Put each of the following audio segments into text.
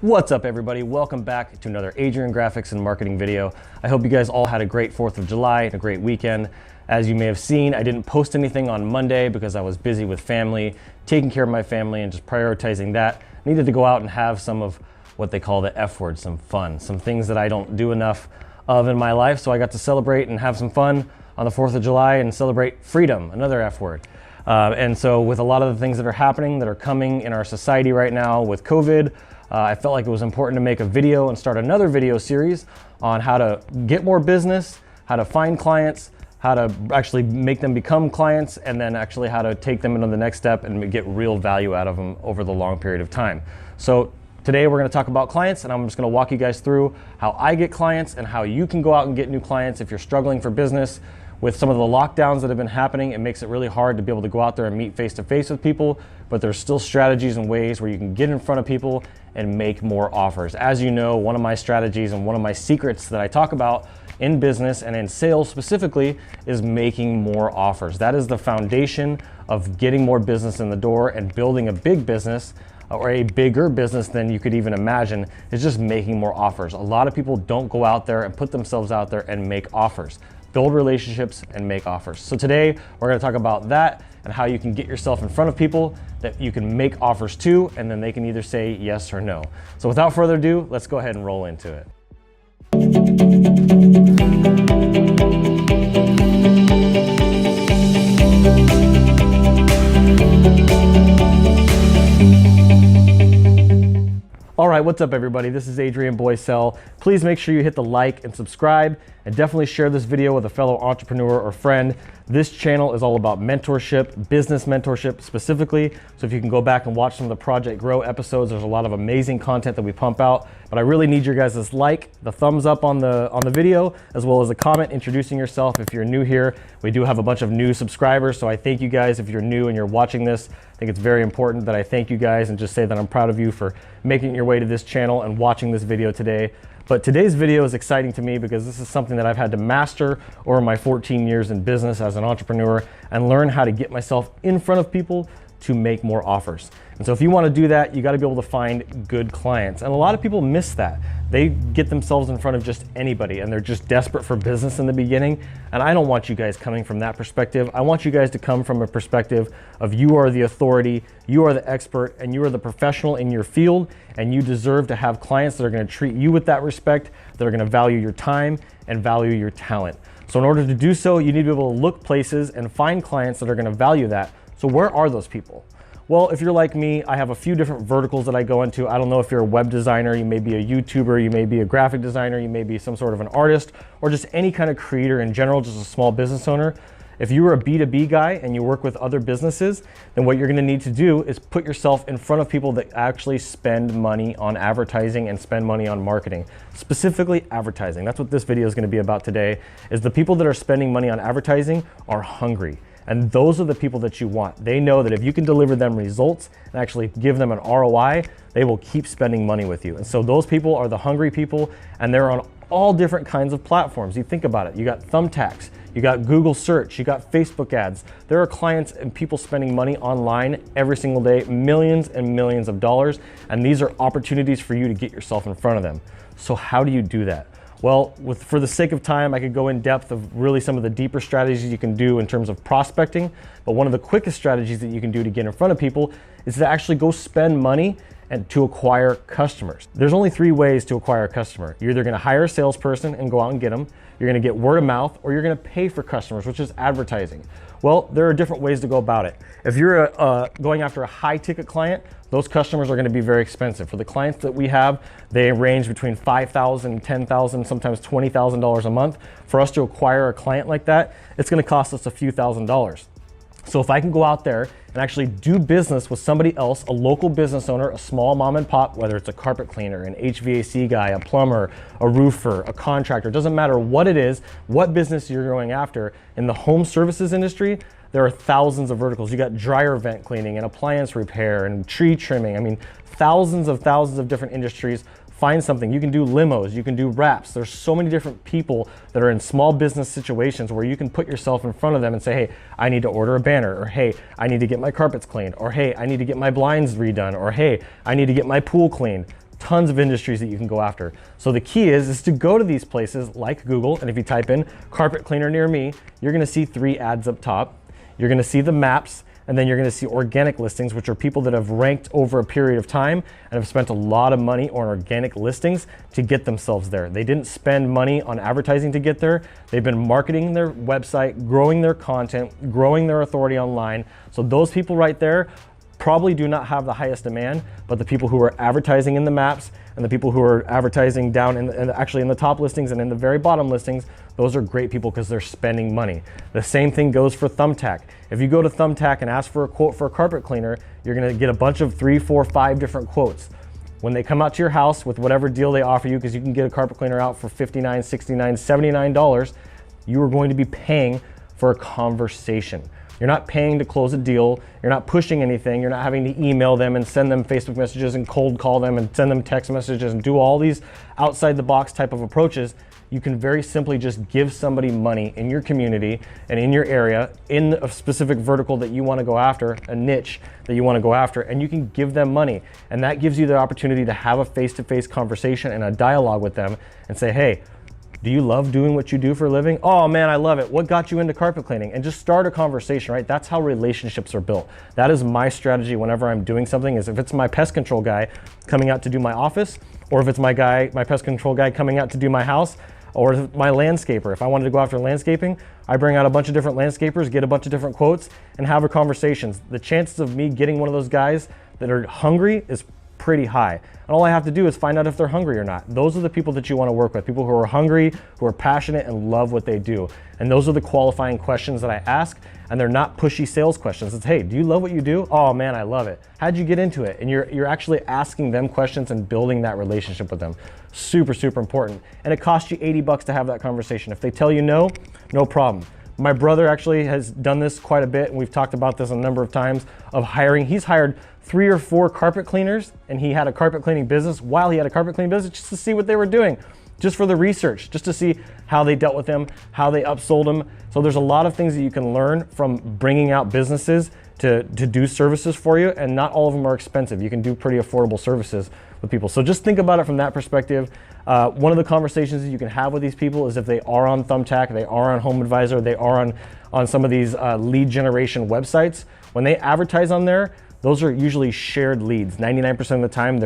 What's up, everybody? Welcome back to another Adrian graphics and marketing video. I hope you guys all had a great 4th of July and a great weekend. As you may have seen, I didn't post anything on Monday because I was busy with family, taking care of my family and just prioritizing that. I needed to go out and have some of what they call the F word, some fun, some things that I don't do enough of in my life. So I got to celebrate and have some fun on the 4th of July and celebrate freedom, another F word. And so with a lot of the things that are happening, that are coming in our society right now with COVID, I felt like it was important to make a video and start another video series on how to get more business, how to find clients, how to actually make them become clients, and then actually how to take them into the next step and get real value out of them over the long period of time. So today we're going to talk about clients, and I'm just going to walk you guys through how I get clients and how you can go out and get new clients if you're struggling for business. With some of the lockdowns that have been happening, it makes it really hard to be able to go out there and meet face-to-face with people, but there's still strategies and ways where you can get in front of people and make more offers. As you know, one of my strategies and one of my secrets that I talk about in business and in sales specifically is making more offers. That is the foundation of getting more business in the door and building a big business, or a bigger business than you could even imagine, is just making more offers. A lot of people don't go out there and put themselves out there and make offers. Build relationships and make offers. So today we're going to talk about that and how you can get yourself in front of people that you can make offers to, and then they can either say yes or no. So without further ado, let's go ahead and roll into it. All right, what's up, everybody? This is Adrian Boycell. Please make sure you hit the like and subscribe, and definitely share this video with a fellow entrepreneur or friend. This channel is all about mentorship, business mentorship specifically. So if you can go back and watch some of the Project Grow episodes, there's a lot of amazing content that we pump out. But I really need your guys' like, the thumbs up on the video, as well as a comment introducing yourself if you're new here. We do have a bunch of new subscribers, so I thank you guys if you're new and you're watching this. I think it's very important that I thank you guys and just say that I'm proud of you for making your way to this channel and watching this video today. But today's video is exciting to me because this is something that I've had to master over my 14 years in business as an entrepreneur and learn how to get myself in front of people to make more offers. And so if you want to do that, you got to be able to find good clients. And a lot of people miss that. They get themselves in front of just anybody and they're just desperate for business in the beginning. And I don't want you guys coming from that perspective. I want you guys to come from a perspective of you are the authority, you are the expert, and you are the professional in your field, and you deserve to have clients that are going to treat you with that respect, that are going to value your time and value your talent. So in order to do so, you need to be able to look places and find clients that are going to value that. So where are those people? Well, if you're like me, I have a few different verticals that I go into. I don't know if you're a web designer, you may be a YouTuber, you may be a graphic designer, you may be some sort of an artist, or just any kind of creator in general, just a small business owner. If you're a B2B guy and you work with other businesses, then what you're gonna need to do is put yourself in front of people that actually spend money on advertising and spend money on marketing. Specifically advertising. That's what this video is gonna be about today, is the people that are spending money on advertising are hungry. And those are the people that you want. They know that if you can deliver them results and actually give them an ROI, they will keep spending money with you. And so those people are the hungry people, and they're on all different kinds of platforms. You think about it, you got thumbtacks, you got Google search, you got Facebook ads. There are clients and people spending money online every single day, millions and millions of dollars, and these are opportunities for you to get yourself in front of them. So how do you do that? Well, for the sake of time, I could go in depth of really some of the deeper strategies you can do in terms of prospecting, but one of the quickest strategies that you can do to get in front of people is to actually go spend money and to acquire customers. There's only 3 ways to acquire a customer. You're either gonna hire a salesperson and go out and get them, you're gonna get word of mouth, or you're gonna pay for customers, which is advertising. Well, there are different ways to go about it. If you're going after a high ticket client, those customers are gonna be very expensive. For the clients that we have, they range between $5,000, $10,000, sometimes $20,000 a month. For us to acquire a client like that, it's gonna cost us a few $1,000s. So if I can go out there and actually do business with somebody else, a local business owner, a small mom and pop, whether it's a carpet cleaner, an HVAC guy, a plumber, a roofer, a contractor, it doesn't matter what it is, what business you're going after. In the home services industry, there are thousands of verticals. You got dryer vent cleaning and appliance repair and tree trimming. I mean, thousands of different industries. Find something. You can do limos, you can do wraps. There's so many different people that are in small business situations where you can put yourself in front of them and say, hey, I need to order a banner, or hey, I need to get my carpets cleaned, or hey, I need to get my blinds redone, or hey, I need to get my pool cleaned. tons of industries that you can go after. So the key is to go to these places like Google, and if you type in carpet cleaner near me, you're gonna see 3 ads up top. You're gonna see the maps, and then you're gonna see organic listings, which are people that have ranked over a period of time and have spent a lot of money on organic listings to get themselves there. They didn't spend money on advertising to get there. They've been marketing their website, growing their content, growing their authority online. So those people right there probably do not have the highest demand, but the people who are advertising in the maps and the people who are advertising down actually in the top listings and in the very bottom listings, those are great people because they're spending money. The same thing goes for Thumbtack. If you go to Thumbtack and ask for a quote for a carpet cleaner, you're gonna get a bunch of 3, 4, 5 different quotes. When they come out to your house with whatever deal they offer you, because you can get a carpet cleaner out for $59, $69, $79, you are going to be paying for a conversation. You're not paying to close a deal. You're not pushing anything. You're not having to email them and send them Facebook messages and cold call them and send them text messages and do all these outside the box type of approaches. You can very simply just give somebody money in your community and in your area, in a specific vertical that you want to go after, a niche that you want to go after, and you can give them money. And that gives you the opportunity to have a face-to-face conversation and a dialogue with them and say, hey, do you love doing what you do for a living? Oh man, I love it. What got you into carpet cleaning? And just start a conversation, right? That's how relationships are built. That is my strategy whenever I'm doing something, is if it's my pest control guy coming out to do my office, or if it's my pest control guy coming out to do my house, or my landscaper. If I wanted to go after landscaping, I bring out a bunch of different landscapers, get a bunch of different quotes, and have a conversations. The chances of me getting one of those guys that are hungry is pretty high. And all I have to do is find out if they're hungry or not. Those are the people that you want to work with, people who are hungry, who are passionate and love what they do. And those are the qualifying questions that I ask, and they're not pushy sales questions. It's, hey, do you love what you do? Oh man, I love it. How'd you get into it? And you're actually asking them questions and building that relationship with them. Super, super important. And it costs you $80 to have that conversation. If they tell you no, no problem. My brother actually has done this quite a bit, and we've talked about this a number of times, of hiring. He's hired 3 or 4 carpet cleaners, and he had a carpet cleaning business while he had a carpet cleaning business, just to see what they were doing, just for the research, just to see how they dealt with them, how they upsold them. So there's a lot of things that you can learn from bringing out businesses to do services for you, and not all of them are expensive. You can do pretty affordable services with people. So just think about it from that perspective. One of the conversations that you can have with these people is if they are on Thumbtack, they are on Home Advisor, they are on some of these lead generation websites. When they advertise on there, those are usually shared leads. 99% of the time,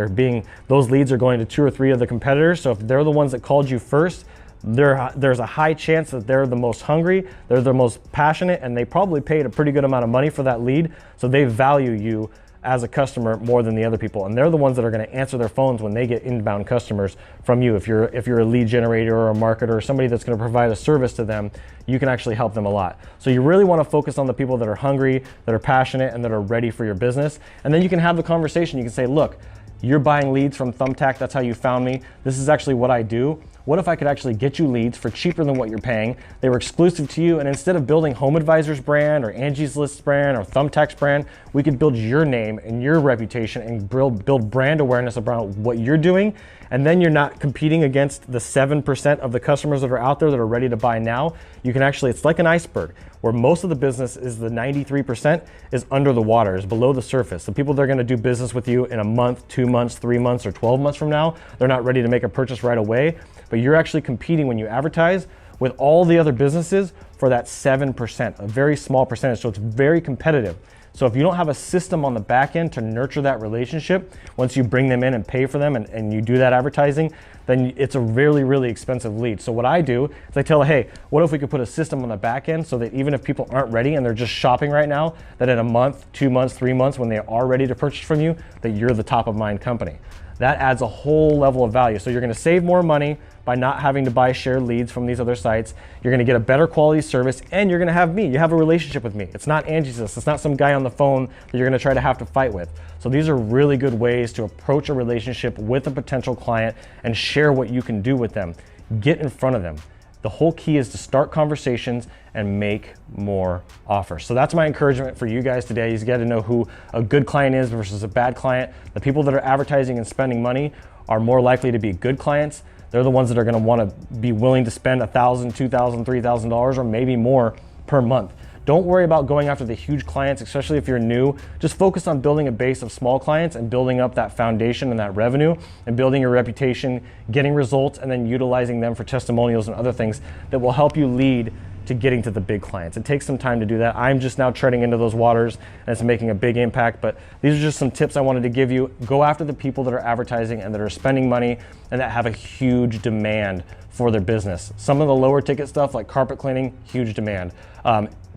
those leads are going to 2 or 3 of the competitors. So if they're the ones that called you first, there's a high chance that they're the most hungry, they're the most passionate, and they probably paid a pretty good amount of money for that lead. So they value you as a customer more than the other people, and they're the ones that are going to answer their phones when they get inbound customers from you. If you're a lead generator or a marketer or somebody that's going to provide a service to them, you can actually help them a lot. So you really want to focus on the people that are hungry, that are passionate, and that are ready for your business. And then you can have the conversation. You can say, look, you're buying leads from Thumbtack, that's how you found me. This is actually what I do. What if I could actually get you leads for cheaper than what you're paying? They were exclusive to you, and instead of building Home Advisor's brand or Angie's List brand or Thumbtack's brand, we could build your name and your reputation and build brand awareness around what you're doing. And then you're not competing against the 7% of the customers that are out there that are ready to buy now. You can actually, it's like an iceberg, where most of the business is the 93% is under the water, is below the surface. The people that are gonna do business with you in a month, 2 months, 3 months, or 12 months from now, they're not ready to make a purchase right away, but you're actually competing when you advertise with all the other businesses for that 7%, a very small percentage, so it's very competitive. So if you don't have a system on the back end to nurture that relationship, once you bring them in and pay for them and you do that advertising, then it's a really, really expensive lead. So what I do is I tell them, hey, what if we could put a system on the back end so that even if people aren't ready and they're just shopping right now, that in a month, 2 months, 3 months, when they are ready to purchase from you, that you're the top of mind company. That adds a whole level of value. So you're gonna save more money by not having to buy shared leads from these other sites. You're gonna get a better quality service, and you're gonna have me. You have a relationship with me. It's not Angie's List. It's not some guy on the phone that you're gonna try to have to fight with. So these are really good ways to approach a relationship with a potential client and share what you can do with them. Get in front of them. The whole key is to start conversations and make more offers. So that's my encouragement for you guys today. You got to know who a good client is versus a bad client. The people that are advertising and spending money are more likely to be good clients. They're the ones that are going to want to be willing to spend $1,000, $2,000, $3,000 or maybe more per month. Don't worry about going after the huge clients, especially if you're new. Just focus on building a base of small clients and building up that foundation and that revenue and building your reputation, getting results, and then utilizing them for testimonials and other things that will help you lead to getting to the big clients. It takes some time to do that. I'm just now treading into those waters and it's making a big impact, but these are just some tips I wanted to give you. Go after the people that are advertising and that are spending money and that have a huge demand for their business. Some of the lower ticket stuff like carpet cleaning, huge demand.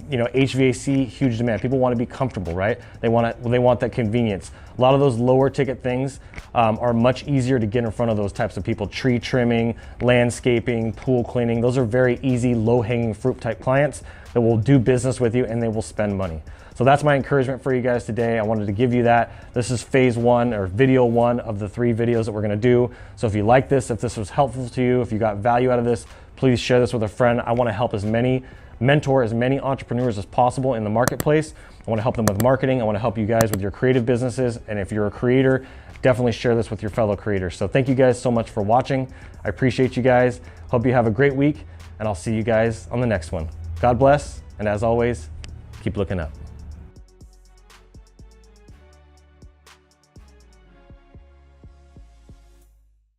HVAC, huge demand. People want to be comfortable, right? They want that convenience. A lot of those lower ticket things are much easier to get in front of those types of people. Tree trimming, landscaping, pool cleaning. Those are very easy, low-hanging fruit type clients that will do business with you and they will spend money. So that's my encouragement for you guys today. I wanted to give you that. This is phase 1 or video 1 of the 3 videos that we're gonna do. So if you like this, if this was helpful to you, if you got value out of this, please share this with a friend. I wanna help mentor as many entrepreneurs as possible in the marketplace. I wanna help them with marketing. I wanna help you guys with your creative businesses. And if you're a creator, definitely share this with your fellow creators. So thank you guys so much for watching. I appreciate you guys. Hope you have a great week and I'll see you guys on the next one. God bless. And as always, keep looking up.